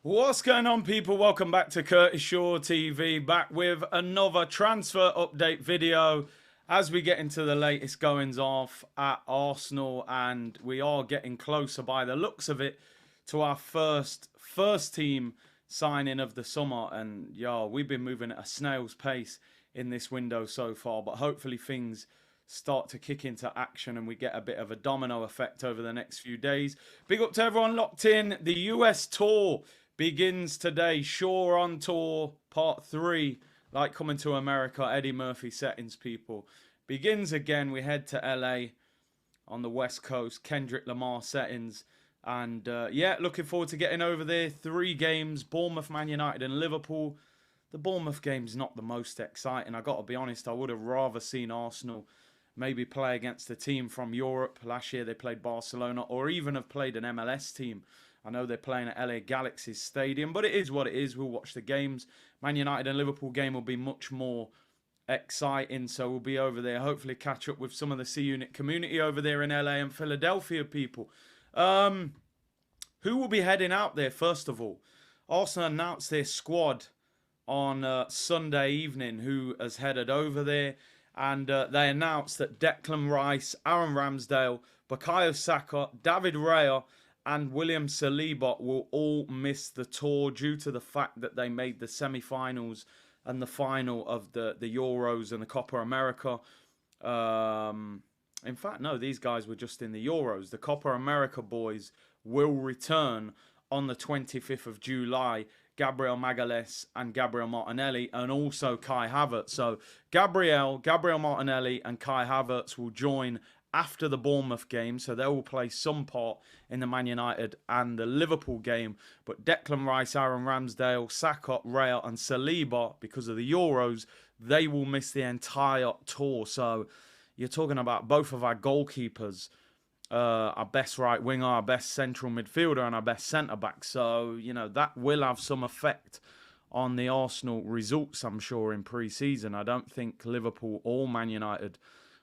What's going on, people? Welcome back to Curtis Shaw TV, back with another transfer update video as we get into the latest goings off at Arsenal, and we are getting closer by the looks of it to our first team signing of the summer. And we've been moving at a snail's pace in this window so far, but hopefully things start to kick into action and we get a bit of a domino effect over the next few days. Big up to everyone locked in. The US tour begins today. Shaw on tour part 3, like coming to America, Eddie Murphy settings, people. Begins again. We head to LA on the West Coast, Kendrick Lamar settings. And looking forward to getting over there. 3 games, Bournemouth, Man United and Liverpool. The Bournemouth game's not the most exciting. I got to be honest, I would have rather seen Arsenal maybe play against a team from Europe. Last year they played Barcelona, or even have played an MLS team. I know they're playing at LA Galaxy's stadium, but it is what it is. We'll watch the games. Man United and Liverpool game will be much more exciting, so we'll be over there. Hopefully catch up with some of the C-Unit community over there in LA and Philadelphia, people. Who will be heading out there, first of all? Arsenal announced their squad on Sunday evening, who has headed over there. And they announced that Declan Rice, Aaron Ramsdale, Bukayo Saka, David Raya and William Saliba will all miss the tour due to the fact that they made the semi-finals and the final of the Euros and the Copa America. In fact, no, these guys were just in the Euros. The Copa America boys will return on the 25th of July. Gabriel Magalhaes and Gabriel Martinelli, and also Kai Havertz. So Gabriel Martinelli and Kai Havertz will join after the Bournemouth game, so they will play some part in the Man United and the Liverpool game. But Declan Rice, Aaron Ramsdale, Saka, Raya and Saliba, because of the Euros, they will miss the entire tour. So you're talking about both of our goalkeepers, our best right winger, our best central midfielder and our best centre-back. So, that will have some effect on the Arsenal results, I'm sure, in pre-season. I don't think Liverpool or Man United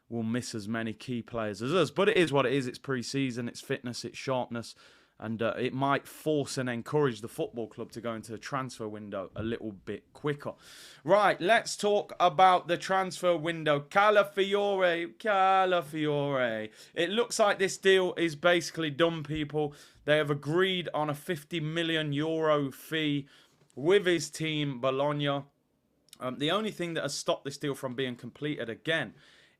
will miss as many key players as us. But it is what it is. It's pre-season, it's fitness, it's sharpness. And it might force and encourage the football club to go into the transfer window a little bit quicker. Right, let's talk about the transfer window. Calafiori. It looks like this deal is basically done, people. They have agreed on a €50 million fee with his team, Bologna. The only thing that has stopped this deal from being completed again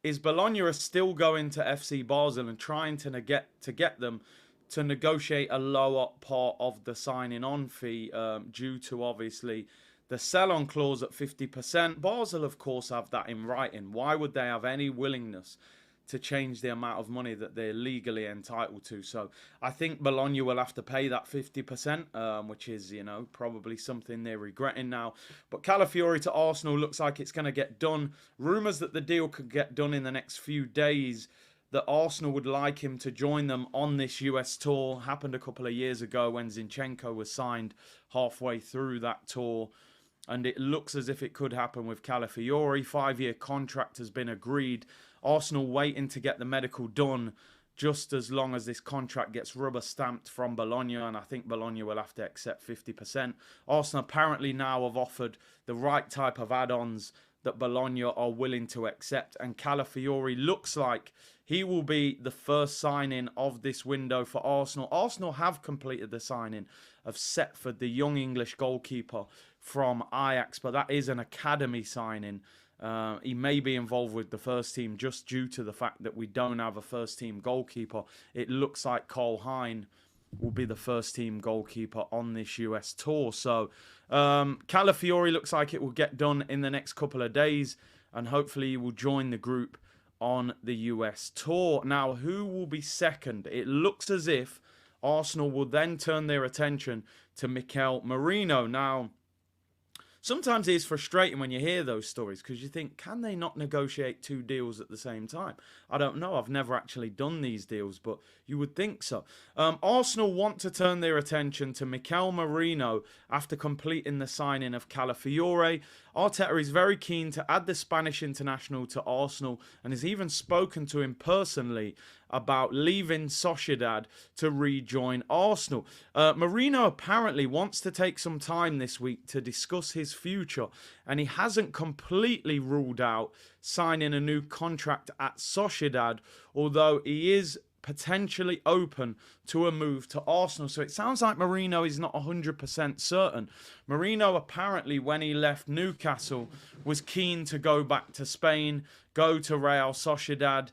is Bologna are still going to FC Basel and trying to get them to negotiate a lower part of the signing on fee due to, obviously, the sell-on clause at 50%. Basel, of course, have that in writing. Why would they have any willingness to change the amount of money that they're legally entitled to? So I think Bologna will have to pay that 50%, which is, probably something they're regretting now. But Calafiori to Arsenal looks like it's going to get done. Rumours that the deal could get done in the next few days, that Arsenal would like him to join them on this US tour. Happened a couple of years ago when Zinchenko was signed halfway through that tour. And it looks as if it could happen with Calafiori. 5-year contract has been agreed. Arsenal waiting to get the medical done just as long as this contract gets rubber stamped from Bologna. And I think Bologna will have to accept 50%. Arsenal apparently now have offered the right type of add-ons that Bologna are willing to accept. And Calafiori looks like he will be the first signing of this window for Arsenal. Arsenal have completed the signing of Setford, the young English goalkeeper from Ajax, but that is an academy signing. He may be involved with the first team just due to the fact that we don't have a first team goalkeeper. It looks like Cole Hine will be the first team goalkeeper on this US tour. So Calafiori looks like it will get done in the next couple of days, and hopefully he will join the group on the US tour. Now, who will be second? It looks as if Arsenal will then turn their attention to Mikel Merino. Now, sometimes it is frustrating when you hear those stories because you think, can they not negotiate 2 deals at the same time? I don't know. I've never actually done these deals, but you would think so. Arsenal want to turn their attention to Mikel Merino after completing the signing of Calafiori. Arteta is very keen to add the Spanish international to Arsenal and has even spoken to him personally about leaving Sociedad to rejoin Arsenal. Merino apparently wants to take some time this week to discuss his future, and he hasn't completely ruled out signing a new contract at Sociedad, although he is potentially open to a move to Arsenal. So it sounds like Merino is not 100% certain. Merino apparently, when he left Newcastle, was keen to go back to Spain, go to Real Sociedad.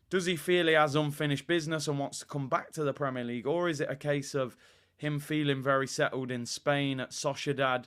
Does he feel he has unfinished business and wants to come back to the Premier League? Or is it a case of him feeling very settled in Spain at Sociedad?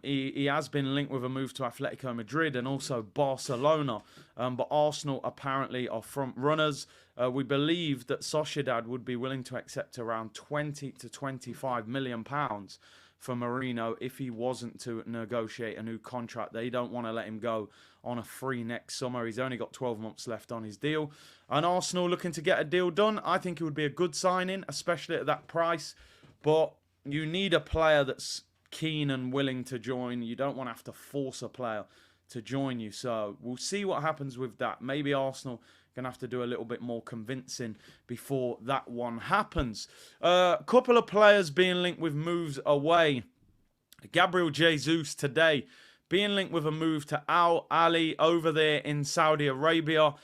He has been linked with a move to Atletico Madrid and also Barcelona. But Arsenal apparently are front runners. We believe that Sociedad would be willing to accept around 20 to 25 million pounds for Merino if he wasn't to negotiate a new contract. They don't want to let him go on a free next summer. He's only got 12 months left on his deal. And Arsenal looking to get a deal done. I think it would be a good signing, especially at that price. But you need a player that's keen and willing to join. You don't want to have to force a player to join you. So we'll see what happens with that. Maybe Arsenal going to have to do a little bit more convincing before that one happens. A couple of players being linked with moves away. G.jesus today being linked with a move to Al Ahly over there in Saudi Arabia.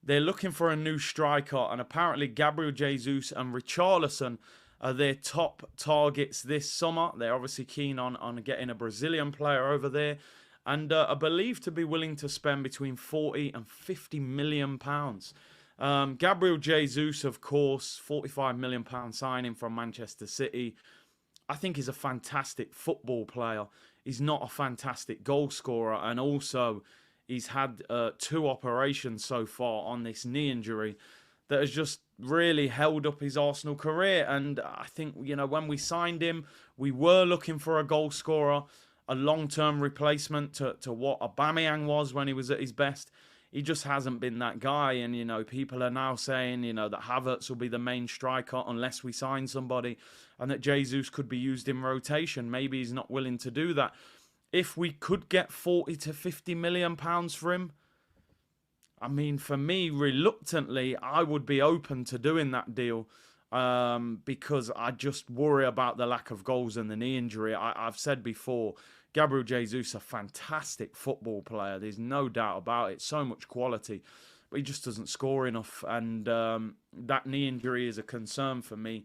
They're looking for a new striker, and apparently Jesus and Richarlison are their top targets this summer. They're obviously keen on getting a Brazilian player over there, and are believed to be willing to spend between 40 and 50 million pounds. Jesus, of course, 45 million pound signing from Manchester City. I think he's a fantastic football player. He's not a fantastic goal scorer, and also he's had 2 operations so far on this knee injury that has just really held up his Arsenal career. And I think, when we signed him, we were looking for a goal scorer, a long-term replacement to what Aubameyang was when he was at his best. He just hasn't been that guy. And, people are now saying, that Havertz will be the main striker unless we sign somebody, and that Jesus could be used in rotation. Maybe he's not willing to do that. If we could get 40 to 50 million pounds for him, I mean, for me, reluctantly, I would be open to doing that deal because I just worry about the lack of goals and the knee injury. I've said before, Jesus, a fantastic football player. There's no doubt about it. So much quality, but he just doesn't score enough. And that knee injury is a concern for me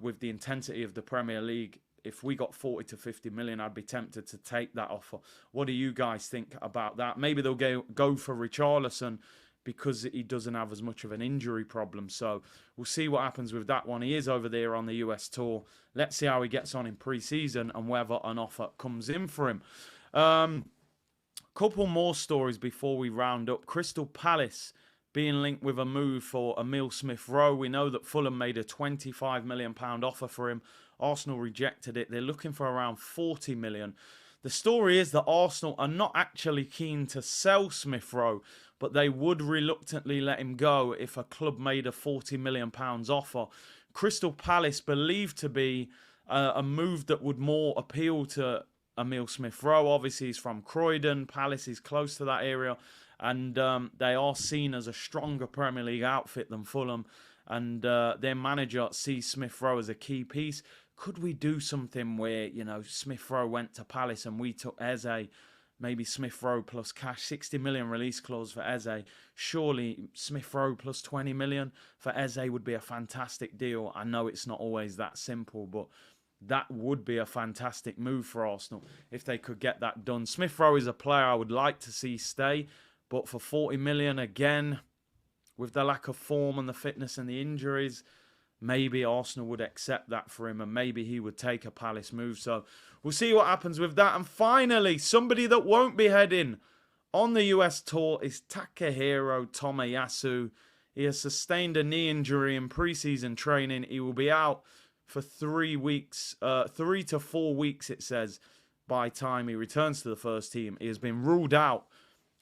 with the intensity of the Premier League. If we got 40 to 50 million, I'd be tempted to take that offer. What do you guys think about that? Maybe they'll go for Richarlison because he doesn't have as much of an injury problem. So we'll see what happens with that one. He is over there on the US tour. Let's see how he gets on in pre-season and whether an offer comes in for him. Couple more stories before we round up. Crystal Palace being linked with a move for Emile Smith-Rowe. We know that Fulham made a £25 million offer for him. Arsenal rejected it. They're looking for around 40 million. The story is that Arsenal are not actually keen to sell Smith-Rowe, but they would reluctantly let him go if a club made a £40 million offer. Crystal Palace believed to be a move that would more appeal to Emile Smith-Rowe. Obviously, he's from Croydon. Palace is close to that area, and they are seen as a stronger Premier League outfit than Fulham. And their manager sees Smith-Rowe as a key piece. Could we do something where, Smith-Rowe went to Palace and we took Eze, maybe Smith-Rowe plus cash, 60 million release clause for Eze. Surely Smith-Rowe plus 20 million for Eze would be a fantastic deal. I know it's not always that simple, but that would be a fantastic move for Arsenal if they could get that done. Smith-Rowe is a player I would like to see stay, but for 40 million again, with the lack of form and the fitness and the injuries, maybe Arsenal would accept that for him and maybe he would take a Palace move. So we'll see what happens with that. And finally, somebody that won't be heading on the US tour is Takehiro Tomiyasu. He has sustained a knee injury in pre-season training. He will be out for 3 weeks, 3 to 4 weeks, it says, by time he returns to the first team. He has been ruled out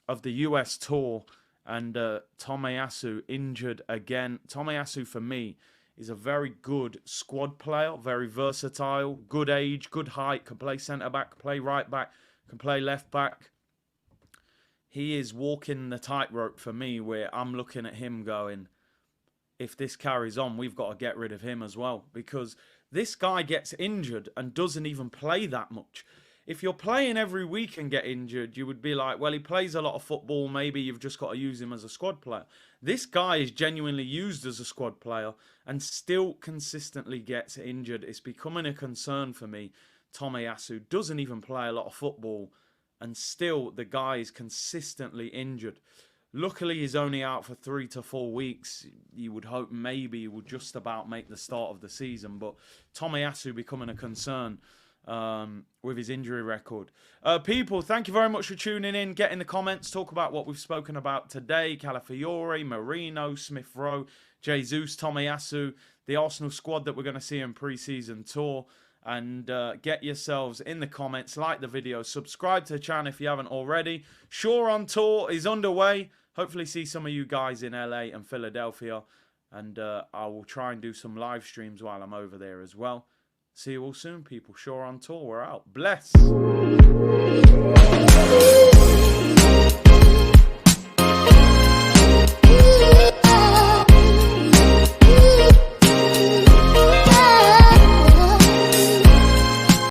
of the US tour. And Tomiyasu injured again. Tomiyasu, for me, is a very good squad player, very versatile, good age, good height, can play centre-back, play right-back, can play left-back. He is walking the tightrope for me where I'm looking at him going, if this carries on, we've got to get rid of him as well, because this guy gets injured and doesn't even play that much. If you're playing every week and get injured, you would be like, well, he plays a lot of football. Maybe you've just got to use him as a squad player. This guy is genuinely used as a squad player and still consistently gets injured. It's becoming a concern for me. Tomiyasu doesn't even play a lot of football, and still the guy is consistently injured. Luckily, he's only out for 3 to 4 weeks. You would hope maybe he would just about make the start of the season, but Tomiyasu becoming a concern with his injury record. People, thank you very much for tuning in. Get in the comments, talk about what we've spoken about today. Calafiori, Merino, Smith Rowe, G.jesus, Tomiyasu, the Arsenal squad that we're going to see in pre-season tour. And get yourselves in the comments, like the video, subscribe to the channel if you haven't already. Shaw on tour is underway. Hopefully see some of you guys in LA and Philadelphia. And I will try and do some live streams while I'm over there as well. See you all soon, people. Shaw on tour. We're out. Bless.